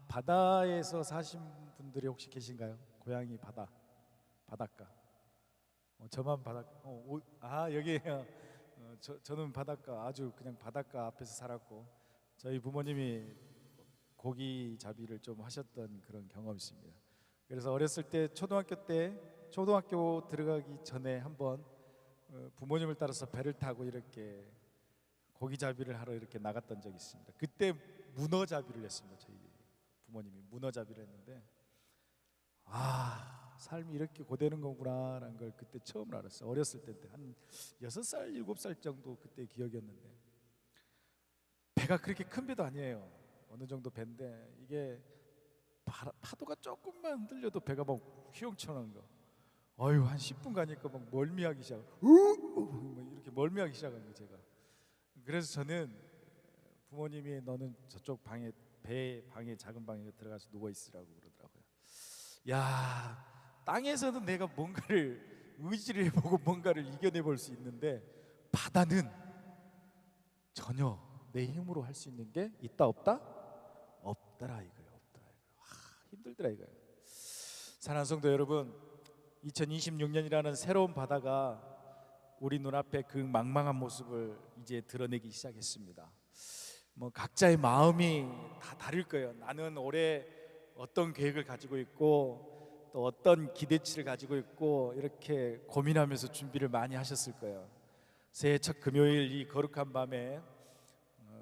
바다에서 사신 분들이 혹시 계신가요? 고향이 바닷가. 저만 바닷가. 여기에요. 저는 바닷가, 아주 그냥 바닷가 앞에서 살았고, 저희 부모님이 고기 잡이를 좀 하셨던 그런 경험이 있습니다. 그래서 어렸을 때 초등학교 들어가기 전에 한번 부모님을 따라서 배를 타고 이렇게 고기잡이를 하러 이렇게 나갔던 적이 있습니다. 그때 문어잡이를 했습니다. 저희 부모님이 문어잡이를 했는데 삶이 이렇게 고되는 거구나라는 걸 그때 처음 알았어요. 어렸을 때 한 6살, 7살 정도 그때 기억이었는데, 배가 그렇게 큰 배도 아니에요. 어느 정도 배인데 이게 파도가 조금만 흔들려도 배가 막 휘용쳐는 거. 한 10분 가니까 막 멀미하기 시작. 이렇게 멀미하기 시작한 거 제가. 그래서 저는 부모님이 너는 저쪽 방에 작은 방에 들어가서 누워 있으라고 그러더라고요. 땅에서는 내가 뭔가를 의지를 해보고 뭔가를 이겨내 볼 수 있는데, 바다는 전혀 내 힘으로 할 수 있는 게 있다 없다? 없더라 이거예요. 힘들더라 이거예요. 사랑하는 성도 여러분, 2026년이라는 새로운 바다가 우리 눈앞에 그 망망한 모습을 이제 드러내기 시작했습니다. 각자의 마음이 다 다를 거예요. 나는 올해 어떤 계획을 가지고 있고 또 어떤 기대치를 가지고 있고 이렇게 고민하면서 준비를 많이 하셨을 거예요. 새해 첫 금요일 이 거룩한 밤에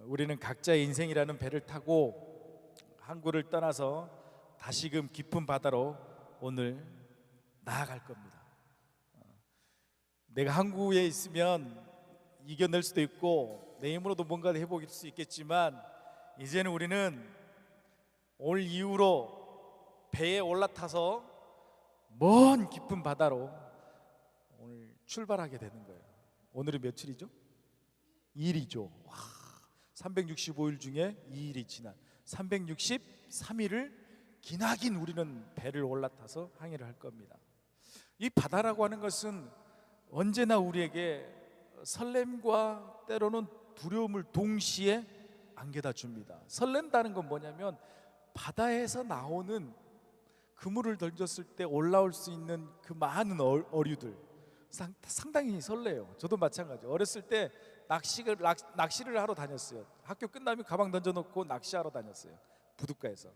우리는 각자의 인생이라는 배를 타고 항구를 떠나서 다시금 깊은 바다로 오늘 나아갈 겁니다. 내가 항구에 있으면 이겨낼 수도 있고 내 힘으로도 뭔가를 해보길 수 있겠지만, 이제는 우리는 오늘 이후로 배에 올라타서 먼 깊은 바다로 오늘 출발하게 되는 거예요. 오늘이 며칠이죠? 2일이죠. 365일 중에 2일이 지난 363일을 기나긴 우리는 배를 올라타서 항해를 할 겁니다. 이 바다라고 하는 것은 언제나 우리에게 설렘과 때로는 두려움을 동시에 안겨다 줍니다. 설렌다는 건 뭐냐면 바다에서 나오는 그물을 던졌을 때 올라올 수 있는 그 많은 어류들, 상당히 설레요. 저도 마찬가지. 어렸을 때 낚시를 하러 다녔어요. 학교 끝나면 가방 던져놓고 낚시하러 다녔어요. 부둣가에서.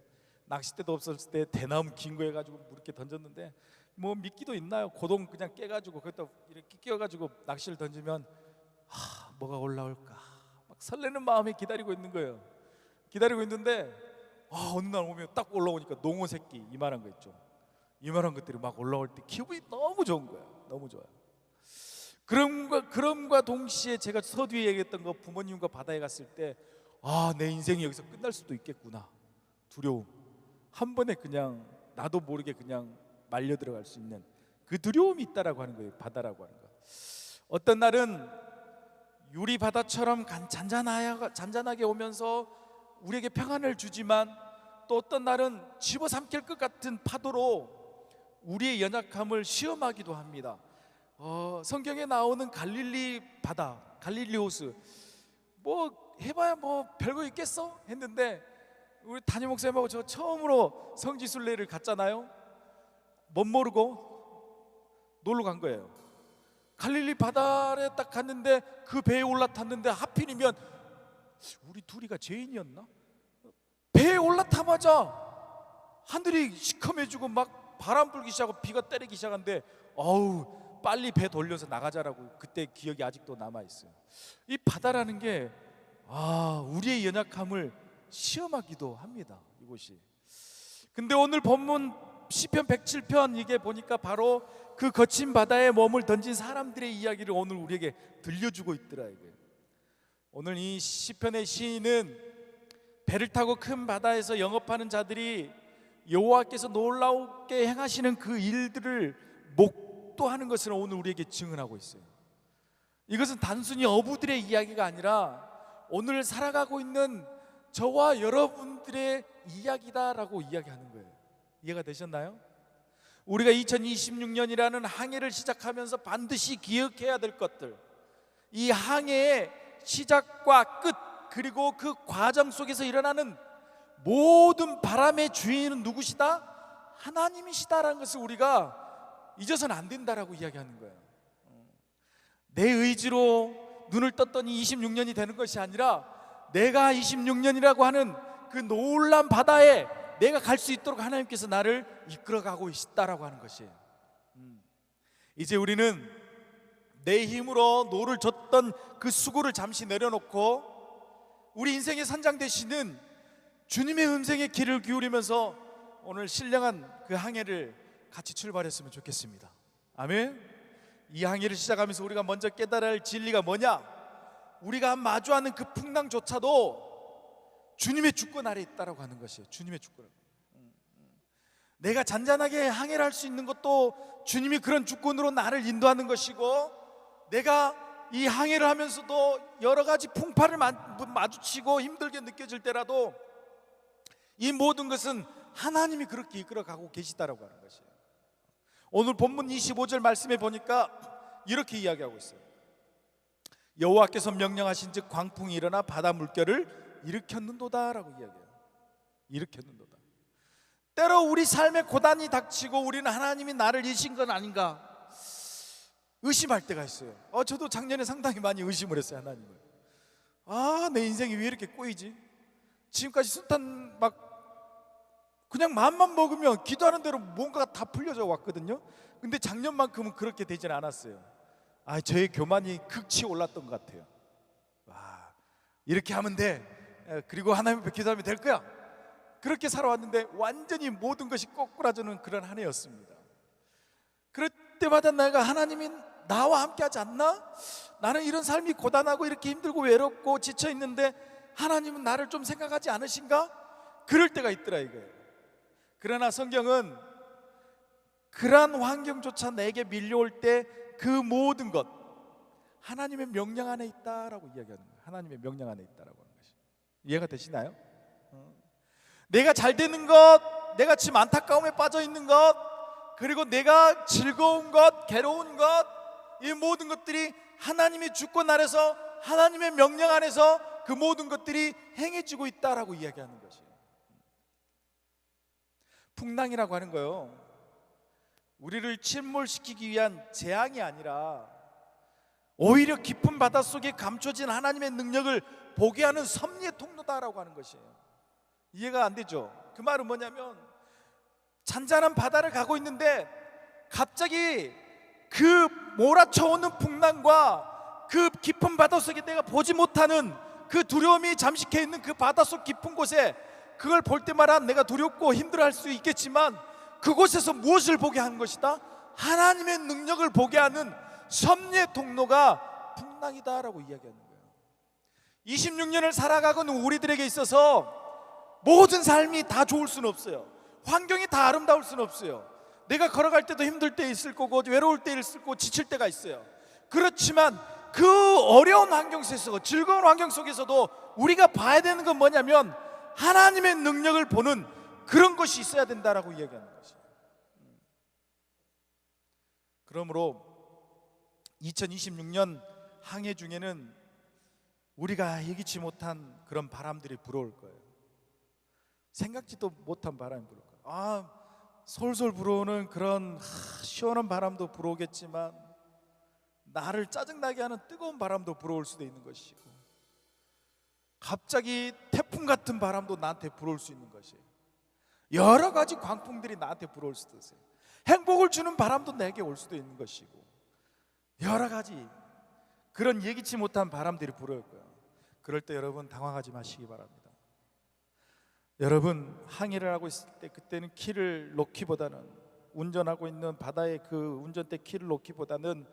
낚싯대도 없었을 때 대나무 긴 거 해가지고 이렇게 던졌는데, 미끼도 있나요? 고동 그냥 깨가지고 거기다 이렇게 끼워가지고 낚시를 던지면 뭐가 올라올까 막 설레는 마음에 기다리고 있는 거예요. 기다리고 있는데 어느 날 오면 딱 올라오니까 농어 새끼 이만한 거 있죠. 이만한 것들이 막 올라올 때 기분이 너무 좋은 거예요. 너무 좋아요. 그럼과 동시에 제가 서두에 얘기했던 거, 부모님과 바다에 갔을 때 내 인생이 여기서 끝날 수도 있겠구나. 두려움 한 번에 그냥 나도 모르게 그냥 말려 들어갈 수 있는 그 두려움이 있다라고 하는 거예요. 바다라고 하는 거. 어떤 날은 유리 바다처럼 잔잔하게 오면서 우리에게 평안을 주지만, 또 어떤 날은 집어삼킬 것 같은 파도로 우리의 연약함을 시험하기도 합니다. 성경에 나오는 갈릴리 바다, 갈릴리 호수, 해봐야 별거 있겠어? 했는데 우리 담임 목사님하고 저 처음으로 성지순례를 갔잖아요. 멋모르고 놀러 간 거예요. 갈릴리 바다에 딱 갔는데 그 배에 올라탔는데 하필이면 우리 둘이가 죄인이었나? 배에 올라타마자 하늘이 시커매지고 막 바람 불기 시작하고 비가 때리기 시작한데 빨리 배 돌려서 나가자라고 그때 기억이 아직도 남아있어요. 이 바다라는 게 우리의 연약함을 시험하기도 합니다. 이곳이. 근데 오늘 본문 시편 107편 이게 보니까 바로 그 거친 바다에 몸을 던진 사람들의 이야기를 오늘 우리에게 들려주고 있더라 이게. 오늘 이 시편의 시인은 배를 타고 큰 바다에서 영업하는 자들이 여호와께서 놀라우게 행하시는 그 일들을 목도하는 것을 오늘 우리에게 증언하고 있어요. 이것은 단순히 어부들의 이야기가 아니라 오늘 살아가고 있는 저와 여러분들의 이야기다라고 이야기하는 거예요. 이해가 되셨나요? 우리가 2026년이라는 항해를 시작하면서 반드시 기억해야 될 것들, 이 항해의 시작과 끝, 그리고 그 과정 속에서 일어나는 모든 바람의 주인은 누구시다? 하나님이시다라는 것을 우리가 잊어서는 안 된다라고 이야기하는 거예요. 내 의지로 눈을 떴더니 26년이 되는 것이 아니라 내가 26년이라고 하는 그 놀란 바다에 내가 갈 수 있도록 하나님께서 나를 이끌어가고 있다라고 하는 것이에요. 이제 우리는 내 힘으로 노를 젓던 그 수고를 잠시 내려놓고 우리 인생의 산장 되시는 주님의 음성에 귀를 기울이면서 오늘 신령한 그 항해를 같이 출발했으면 좋겠습니다. 아멘. 이 항해를 시작하면서 우리가 먼저 깨달아야 할 진리가 뭐냐? 우리가 마주하는 그 풍랑조차도 주님의 주권 아래 있다라고 하는 것이에요. 주님의 주권. 내가 잔잔하게 항해를 할 수 있는 것도 주님이 그런 주권으로 나를 인도하는 것이고, 내가 이 항해를 하면서도 여러 가지 풍파를 마주치고 힘들게 느껴질 때라도 이 모든 것은 하나님이 그렇게 이끌어가고 계시다라고 하는 것이에요. 오늘 본문 25절 말씀에 보니까 이렇게 이야기하고 있어요. 여호와께서 명령하신 즉 광풍이 일어나 바다 물결을 일으켰는도다 라고 이야기해요. 일으켰는도다. 때로 우리 삶에 고단이 닥치고 우리는 하나님이 나를 잊으신 건 아닌가 의심할 때가 있어요. 저도 작년에 상당히 많이 의심을 했어요. 하나님을. 내 인생이 왜 이렇게 꼬이지? 지금까지 순탄 막 그냥 마음만 먹으면 기도하는 대로 뭔가가 다 풀려져 왔거든요. 근데 작년만큼은 그렇게 되진 않았어요. 저의 교만이 극치 올랐던 것 같아요. 이렇게 하면 돼. 그리고 하나님 앞에 기도하면 될 거야. 그렇게 살아왔는데 완전히 모든 것이 꼬꾸라지는 그런 한 해였습니다. 그럴 때마다 내가 하나님이 나와 함께 하지 않나? 나는 이런 삶이 고단하고 이렇게 힘들고 외롭고 지쳐 있는데 하나님은 나를 좀 생각하지 않으신가? 그럴 때가 있더라 이거예요. 그러나 성경은 그러한 환경조차 내게 밀려올 때 그 모든 것 하나님의 명령 안에 있다라고 이야기하는 거예요. 하나님의 명령 안에 있다라고 하는 것이. 이해가 되시나요? 내가 잘 되는 것, 내가 지금 안타까움에 빠져 있는 것, 그리고 내가 즐거운 것, 괴로운 것, 이 모든 것들이 하나님의 주권 아래서 하나님의 명령 안에서 그 모든 것들이 행해지고 있다라고 이야기하는 것이에요. 풍랑이라고 하는 거요, 우리를 침몰시키기 위한 재앙이 아니라 오히려 깊은 바닷속에 감춰진 하나님의 능력을 보게 하는 섭리의 통로다라고 하는 것이에요. 이해가 안 되죠? 그 말은 뭐냐면 잔잔한 바다를 가고 있는데 갑자기 그 몰아쳐오는 풍랑과 그 깊은 바닷속에 내가 보지 못하는 그 두려움이 잠식해 있는 그 바닷속 깊은 곳에 그걸 볼 때마다 내가 두렵고 힘들어할 수 있겠지만 그곳에서 무엇을 보게 하는 것이다? 하나님의 능력을 보게 하는 섭리의 통로가 풍랑이다라고 이야기하는 거예요. 26년을 살아가고는 우리들에게 있어서 모든 삶이 다 좋을 수는 없어요. 환경이 다 아름다울 수는 없어요. 내가 걸어갈 때도 힘들 때 있을 거고 외로울 때 있을 거고 지칠 때가 있어요. 그렇지만 그 어려운 환경 속에서, 즐거운 환경 속에서도 우리가 봐야 되는 건 뭐냐면 하나님의 능력을 보는 그런 것이 있어야 된다라고 이야기하는 것이에요. 그러므로 2026년 항해 중에는 우리가 예기치 못한 그런 바람들이 불어올 거예요. 생각지도 못한 바람이 불어올 거예요. 솔솔 불어오는 그런 시원한 바람도 불어오겠지만 나를 짜증나게 하는 뜨거운 바람도 불어올 수도 있는 것이고, 갑자기 태풍 같은 바람도 나한테 불어올 수 있는 것이에요. 여러 가지 광풍들이 나한테 불어올 수도 있어요. 행복을 주는 바람도 내게 올 수도 있는 것이고, 여러 가지 그런 예기치 못한 바람들이 불어올 거예요. 그럴 때 여러분 당황하지 마시기 바랍니다. 여러분 항해를 하고 있을 때 그때는 키를 놓기보다는, 운전하고 있는 바다의 그 운전대 키를 놓기보다는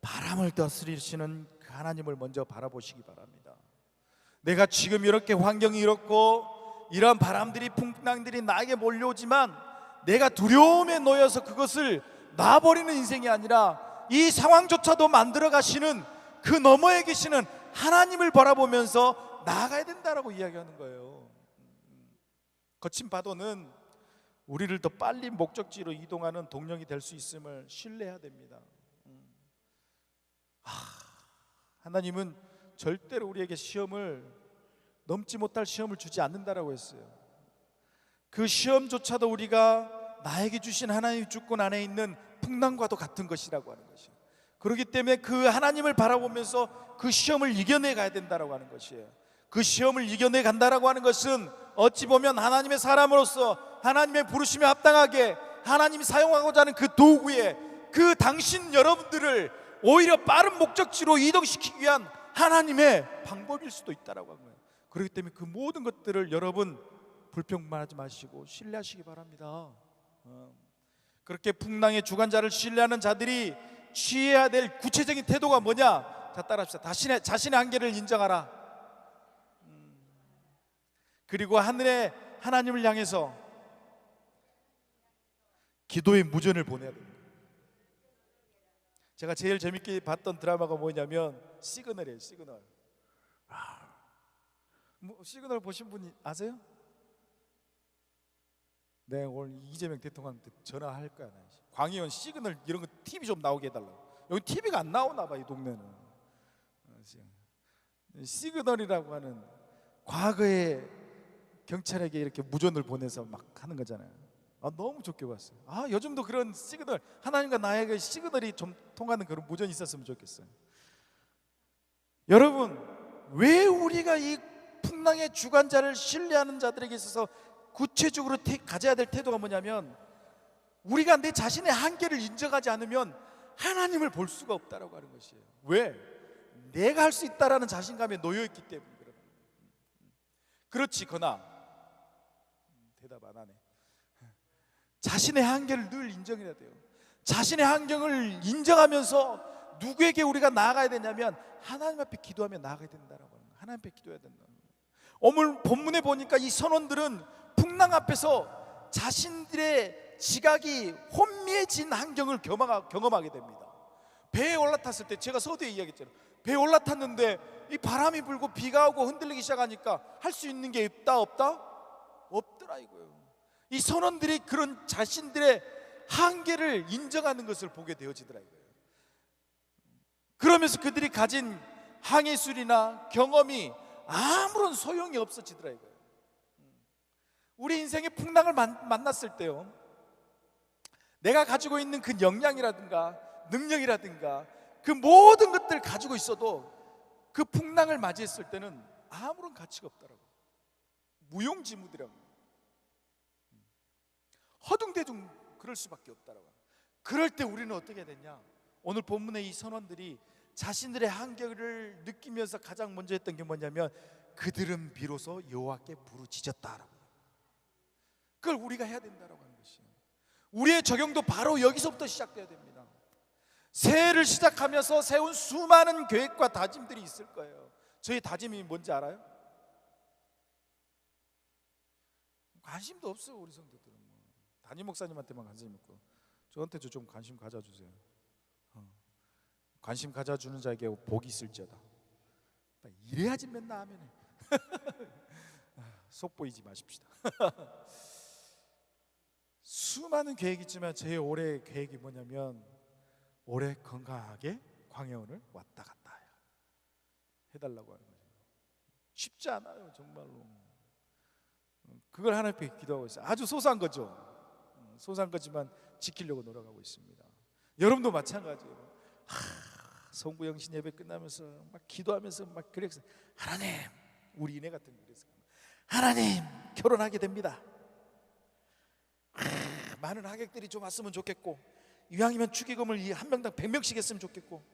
바람을 다스리시는 그 하나님을 먼저 바라보시기 바랍니다. 내가 지금 이렇게 환경이 이렇고 이런 바람들이 풍랑들이 나에게 몰려오지만 내가 두려움에 놓여서 그것을 놔버리는 인생이 아니라 이 상황조차도 만들어 가시는 그 너머에 계시는 하나님을 바라보면서 나아가야 된다라고 이야기하는 거예요. 거친 파도는 우리를 더 빨리 목적지로 이동하는 동력이 될 수 있음을 신뢰해야 됩니다. 하나님은 절대로 우리에게 시험을, 넘지 못할 시험을 주지 않는다라고 했어요. 그 시험조차도 우리가 나에게 주신 하나님의 주권 안에 있는 풍랑과도 같은 것이라고 하는 것이에요. 그렇기 때문에 그 하나님을 바라보면서 그 시험을 이겨내 가야 된다고 하는 것이에요. 그 시험을 이겨내 간다라고 하는 것은 어찌 보면 하나님의 사람으로서 하나님의 부르심에 합당하게 하나님이 사용하고자 하는 그 도구에 그 당신 여러분들을 오히려 빠른 목적지로 이동시키기 위한 하나님의 방법일 수도 있다라고 하는 거예요. 그렇기 때문에 그 모든 것들을 여러분 불평만하지 마시고 신뢰하시기 바랍니다. 그렇게 풍랑의 주관자를 신뢰하는 자들이 취해야 될 구체적인 태도가 뭐냐? 자, 따라합시다. 자신의 한계를 인정하라. 그리고 하늘의 하나님을 향해서 기도의 무전을 보내야 됩니다. 제가 제일 재밌게 봤던 드라마가 뭐냐면 시그널이에요. 시그널. 시그널 보신 분이 아세요? 네, 오늘 이재명 대통령한테 전화할 거야. 광의원 시그널 이런 거 TV 좀 나오게 해달라고. 여기 TV가 안 나오나 봐, 이 동네는. 시그널이라고 하는 과거에 경찰에게 이렇게 무전을 보내서 막 하는 거잖아요. 너무 좋게 봤어요. 요즘도 그런 시그널, 하나님과 나에게 시그널이 좀 통하는 그런 무전이 있었으면 좋겠어요. 여러분, 왜 우리가 이 풍랑의 주관자를 신뢰하는 자들에게 있어서 구체적으로 가져야 될 태도가 뭐냐면, 우리가 내 자신의 한계를 인정하지 않으면 하나님을 볼 수가 없다라고 하는 것이에요. 왜? 내가 할 수 있다라는 자신감에 놓여있기 때문에 그래요. 그렇지, 그러나 대답 안 하네. 자신의 한계를 늘 인정해야 돼요. 자신의 한계를 인정하면서 누구에게 우리가 나아가야 되냐면 하나님 앞에 기도하며 나아가야 된다라고 하는 거예요. 하나님 앞에 기도해야 된다. 오늘 본문에 보니까 이 선원들은 풍랑 앞에서 자신들의 지각이 혼미해진 환경을 경험하게 됩니다. 배에 올라탔을 때, 제가 서두에 이야기했잖아요. 배에 올라탔는데 이 바람이 불고 비가 오고 흔들리기 시작하니까 할 수 있는 게 있다 없다? 없더라 이거예요. 이 선원들이 그런 자신들의 한계를 인정하는 것을 보게 되어지더라 이거예요. 그러면서 그들이 가진 항해술이나 경험이 아무런 소용이 없어지더라 이거예요. 우리 인생의 풍랑을 만났을 때요, 내가 가지고 있는 그 역량이라든가 능력이라든가 그 모든 것들을 가지고 있어도 그 풍랑을 맞이했을 때는 아무런 가치가 없더라고요. 무용지물이라고, 허둥대둥 그럴 수밖에 없더라고요. 그럴 때 우리는 어떻게 해야 되냐? 오늘 본문의 이 선원들이 자신들의 한계를 느끼면서 가장 먼저 했던 게 뭐냐면, 그들은 비로소 여호와께 부르짖었다라고. 그걸 우리가 해야 된다라고 하는 것이에요. 우리의 적용도 바로 여기서부터 시작돼야 됩니다. 새해를 시작하면서 세운 수많은 계획과 다짐들이 있을 거예요. 저희 다짐이 뭔지 알아요? 관심도 없어요. 우리 성도들은 담임 목사님한테만 관심 있고 저한테도 좀 관심 가져주세요. 관심 가져주는 자에게 복이 있을지어다. 이래야지 맨날 하면 속 보이지 마십시다. 수많은 계획이 있지만 제 올해 계획이 뭐냐면, 올해 건강하게 광야원을 왔다 갔다 해달라고 하는 거죠. 쉽지 않아요 정말로. 그걸 하나님 앞에 기도하고 있어요. 아주 소소한 거죠. 소소한 거지만 지키려고 노력하고 있습니다. 여러분도 마찬가지예요. 성부영신 예배 끝나면서 막 기도하면서 막 그래서, 하나님, 우리 이내 같은 그래서 하나님 결혼하게 됩니다. 많은 하객들이 좀 왔으면 좋겠고, 이왕이면 축의금을 한 명당 100명씩 했으면 좋겠고.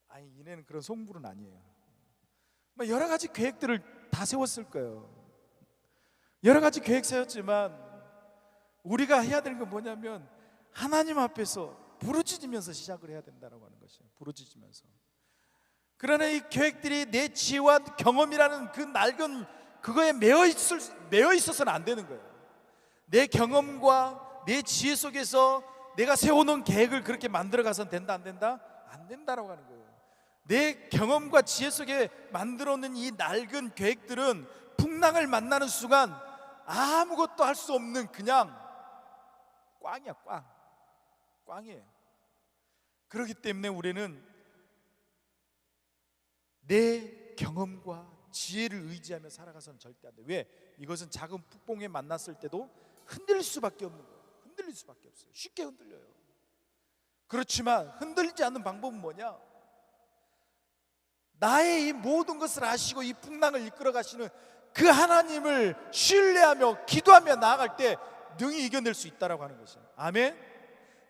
아니, 이내는 그런 송부는 아니에요. 여러 가지 계획들을 다 세웠을 거예요. 여러 가지 계획 세웠지만 우리가 해야 되는 건 뭐냐면, 하나님 앞에서 부르짖으면서 시작을 해야 된다고 하는 것이에요. 부르짖으면서. 그러나 이 계획들이 내 지혜와 경험이라는 그 낡은 그거에 매여 있어서는 안 되는 거예요. 내 경험과 내 지혜 속에서 내가 세워놓은 계획을 그렇게 만들어가서는 된다 안 된다? 안 된다라고 하는 거예요. 내 경험과 지혜 속에 만들어놓은 이 낡은 계획들은 풍랑을 만나는 순간 아무것도 할 수 없는 그냥 꽝이야, 꽝이에요. 그렇기 때문에 우리는 내 경험과 지혜를 의지하며 살아가서는 절대 안 돼. 왜? 이것은 작은 폭풍에 만났을 때도 흔들릴 수밖에 없는 거예요. 흔들릴 수밖에 없어요. 쉽게 흔들려요. 그렇지만 흔들리지 않는 방법은 뭐냐? 나의 이 모든 것을 아시고 이 풍랑을 이끌어 가시는 그 하나님을 신뢰하며 기도하며 나아갈 때 능히 이겨낼 수 있다라고 하는 것이에요. 아멘.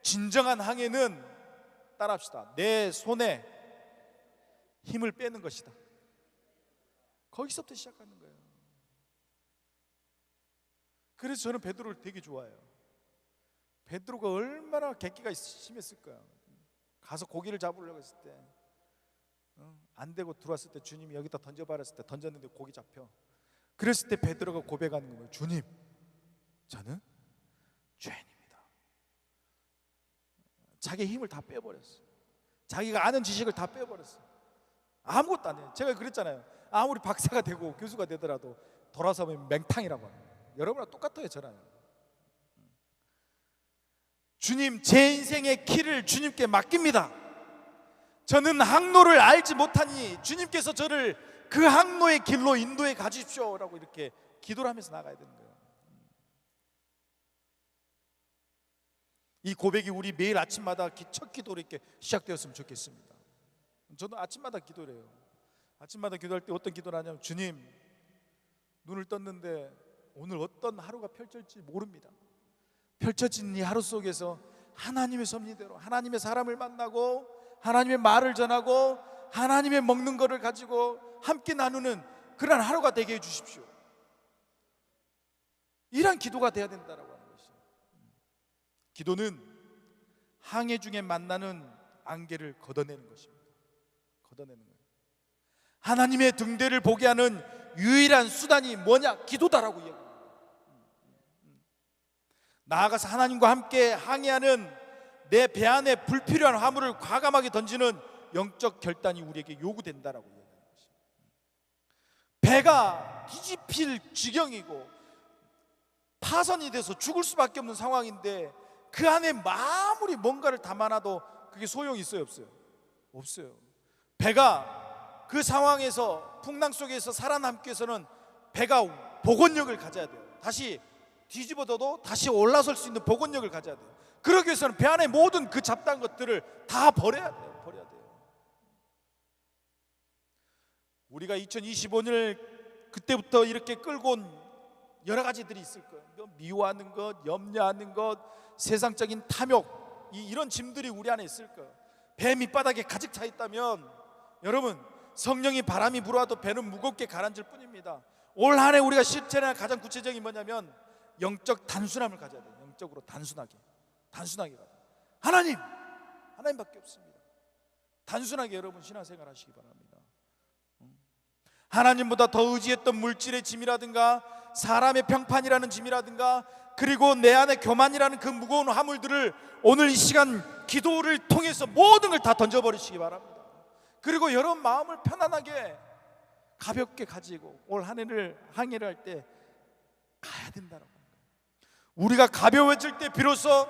진정한 항해는 따라합시다. 내 손에 힘을 빼는 것이다. 거기서부터 시작하는 거예요. 그래서 저는 베드로를 되게 좋아해요. 베드로가 얼마나 객기가 심했을까요? 가서 고기를 잡으려고 했을 때 안 되고 들어왔을 때 주님이 여기다 던져버렸을 때 던졌는데 고기 잡혀. 그랬을 때 베드로가 고백하는 거예요. 주님, 저는 죄인입니다. 자기 힘을 다 빼버렸어. 자기가 아는 지식을 다 빼버렸어. 아무것도 안 해요. 제가 그랬잖아요. 아무리 박사가 되고 교수가 되더라도 돌아서면 맹탕이라고 합니다. 여러분과 똑같아요. 저랑. 주님, 제 인생의 키를 주님께 맡깁니다. 저는 항로를 알지 못하니 주님께서 저를 그 항로의 길로 인도해 가주십시오 라고 이렇게 기도를 하면서 나가야 되는 거예요. 이 고백이 우리 매일 아침마다 첫 기도로 이렇게 시작되었으면 좋겠습니다. 저도 아침마다 기도를 해요. 아침마다 기도할 때 어떤 기도를 하냐면, 주님, 눈을 떴는데 오늘 어떤 하루가 펼쳐질지 모릅니다. 펼쳐진 이 하루 속에서 하나님의 섭리대로 하나님의 사람을 만나고 하나님의 말을 전하고 하나님의 먹는 것을 가지고 함께 나누는 그런 하루가 되게 해주십시오. 이런 기도가 돼야 된다라고 하는 것이죠. 기도는 항해 중에 만나는 안개를 걷어내는 것입니다. 걷어내는 거예요. 하나님의 등대를 보게 하는 유일한 수단이 뭐냐? 기도다라고 이야기합니다. 나아가서 하나님과 함께 항해하는 내 배 안에 불필요한 화물을 과감하게 던지는 영적 결단이 우리에게 요구된다라고 이야기하는 것입니다. 배가 뒤집힐 지경이고 파선이 돼서 죽을 수밖에 없는 상황인데 그 안에 아무리 뭔가를 담아놔도 그게 소용이 있어요, 없어요? 없어요. 배가 그 상황에서 풍랑 속에서 살아남기 위해서는 배가 복원력을 가져야 돼요. 다시 뒤집어져도 다시 올라설 수 있는 복원력을 가져야 돼요. 그러기 위해서는 배 안에 모든 그 잡다한 것들을 다 버려야 돼요. 버려야 돼요. 우리가 2025년을 그때부터 이렇게 끌고 온 여러 가지들이 있을 거예요. 미워하는 것, 염려하는 것, 세상적인 탐욕, 이런 짐들이 우리 안에 있을 거예요. 배 밑바닥에 가득 차 있다면 여러분, 성령이 바람이 불어와도 배는 무겁게 가라앉을 뿐입니다. 올 한 해 우리가 실천할 가장 구체적인 뭐냐면 영적 단순함을 가져야 돼요. 영적으로 단순하게 가요. 하나님밖에 없습니다. 단순하게 여러분 신앙생활 하시기 바랍니다. 하나님보다 더 의지했던 물질의 짐이라든가 사람의 평판이라는 짐이라든가 그리고 내 안에 교만이라는 그 무거운 화물들을 오늘 이 시간 기도를 통해서 모든 걸 다 던져버리시기 바랍니다. 그리고 여러분 마음을 편안하게 가볍게 가지고 올 한 해를 항해를 할 때 가야 된다는 거예요. 우리가 가벼워질 때 비로소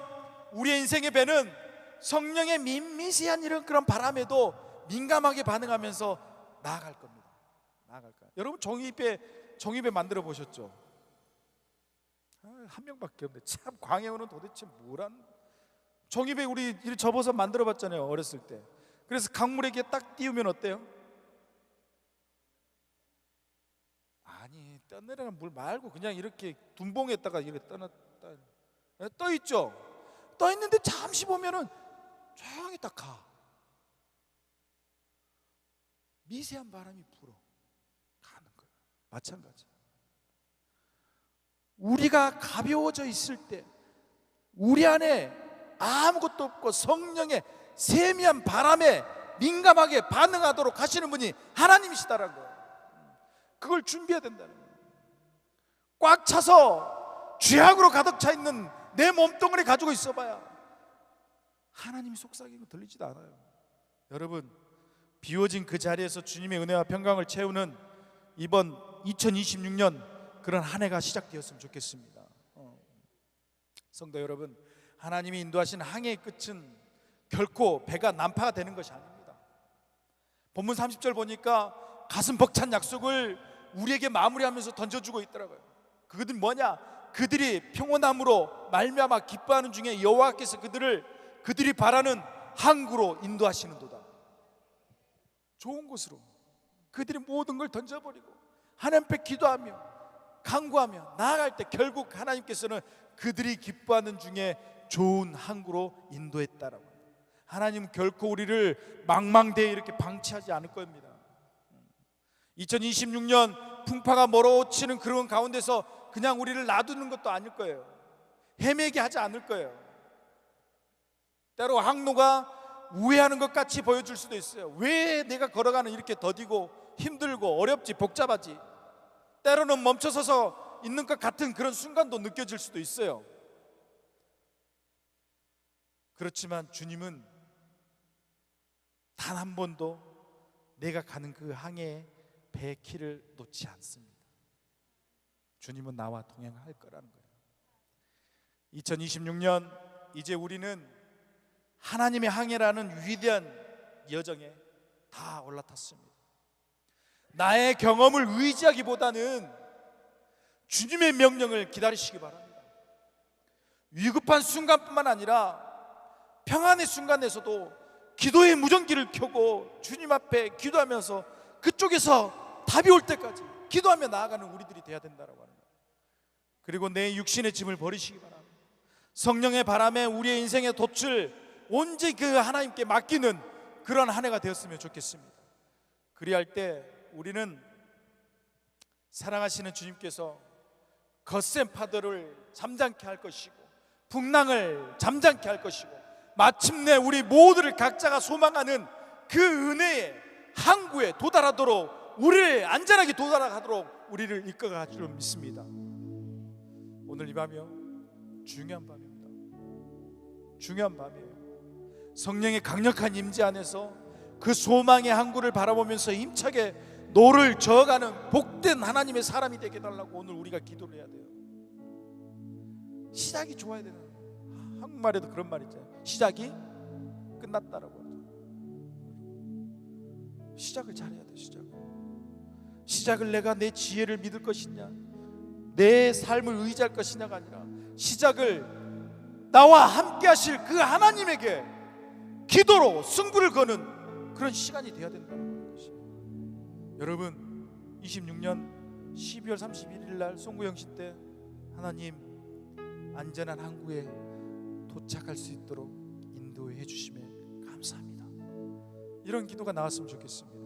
우리의 인생의 배는 성령의 미미세한 이런 그런 바람에도 민감하게 반응하면서 나아갈 겁니다. 나아갈 거예요. 여러분 종이배 만들어 보셨죠? 한 명밖에 없네. 참 광해오는 도대체 뭐란 종이배 우리 이렇게 접어서 만들어 봤잖아요, 어렸을 때. 그래서 강물에 딱 띄우면 어때요? 아니, 떠내려간 물 말고 그냥 이렇게 둔봉에다가 이렇게 떠 있죠. 떠 있는데 잠시 보면은 조용히 딱 가. 미세한 바람이 불어 가는 거예요. 마찬가지. 우리가 가벼워져 있을 때 우리 안에 아무것도 없고 성령의 세미한 바람에 민감하게 반응하도록 하시는 분이 하나님이시다라는 거예요. 그걸 준비해야 된다는 거예요. 꽉 차서 죄악으로 가득 차 있는 내 몸뚱아리 가지고 있어봐야 하나님이 속삭이는 거 들리지도 않아요. 여러분, 비워진 그 자리에서 주님의 은혜와 평강을 채우는 이번 2026년 그런 한 해가 시작되었으면 좋겠습니다. 성도 여러분, 하나님이 인도하신 항해의 끝은 결코 배가 난파가 되는 것이 아닙니다. 본문 30절 보니까 가슴 벅찬 약속을 우리에게 마무리하면서 던져주고 있더라고요. 그것은 뭐냐? 그들이 평온함으로 말미암아 기뻐하는 중에 여호와께서 그들이 바라는 항구로 인도하시는도다. 좋은 곳으로 그들이 모든 걸 던져버리고 하나님 앞에 기도하며 간구하며 나아갈 때 결국 하나님께서는 그들이 기뻐하는 중에 좋은 항구로 인도했다라고. 하나님은 결코 우리를 망망대해 이렇게 방치하지 않을 겁니다. 2026년 풍파가 몰아치는 그런 가운데서 그냥 우리를 놔두는 것도 아닐 거예요. 헤매게 하지 않을 거예요. 때로 항로가 우회하는 것 같이 보여줄 수도 있어요. 왜 내가 걸어가는 이렇게 더디고 힘들고 어렵지, 복잡하지? 때로는 멈춰서서 있는 것 같은 그런 순간도 느껴질 수도 있어요. 그렇지만 주님은 단 한 번도 내가 가는 그 항해에 배의 키를 놓지 않습니다. 주님은 나와 동행할 거라는 거예요. 2026년 이제 우리는 하나님의 항해라는 위대한 여정에 다 올라탔습니다. 나의 경험을 의지하기보다는 주님의 명령을 기다리시기 바랍니다. 위급한 순간뿐만 아니라 평안의 순간에서도 기도의 무전기를 켜고 주님 앞에 기도하면서 그쪽에서 답이 올 때까지 기도하며 나아가는 우리들이 되어야 된다고 하는 거예요. 그리고 내 육신의 짐을 버리시기 바랍니다. 성령의 바람에 우리의 인생의 돛을 온전히 그 하나님께 맡기는 그런 한 해가 되었으면 좋겠습니다. 그리할 때 우리는 사랑하시는 주님께서 거센 파도를 잠잠케 할 것이고 풍랑을 잠잠케 할 것이고 마침내 우리 모두를 각자가 소망하는 그 은혜의 항구에 도달하도록 우리를 안전하게 도달하도록 우리를 이끌어갈 줄 믿습니다. 오늘 이 밤이요 중요한 밤입니다. 중요한 밤이에요. 성령의 강력한 임재 안에서 그 소망의 항구를 바라보면서 힘차게 노를 저어가는 복된 하나님의 사람이 되게 해달라고 오늘 우리가 기도를 해야 돼요. 시작이 좋아야 되는, 한국말에도 그런 말 있잖아요. 시작이 끝났다라고 하죠. 시작을 잘해야 돼. 시작을 내가 내 지혜를 믿을 것이냐 내 삶을 의지할 것이냐가 아니라 시작을 나와 함께 하실 그 하나님에게 기도로 승부를 거는 그런 시간이 되어야 된다는 것이에요. 여러분 26년 12월 31일 날 송구영신 때 하나님 안전한 항구에 도착할 수 있도록 인도해 주심에 감사합니다. 이런 기도가 나왔으면 좋겠습니다.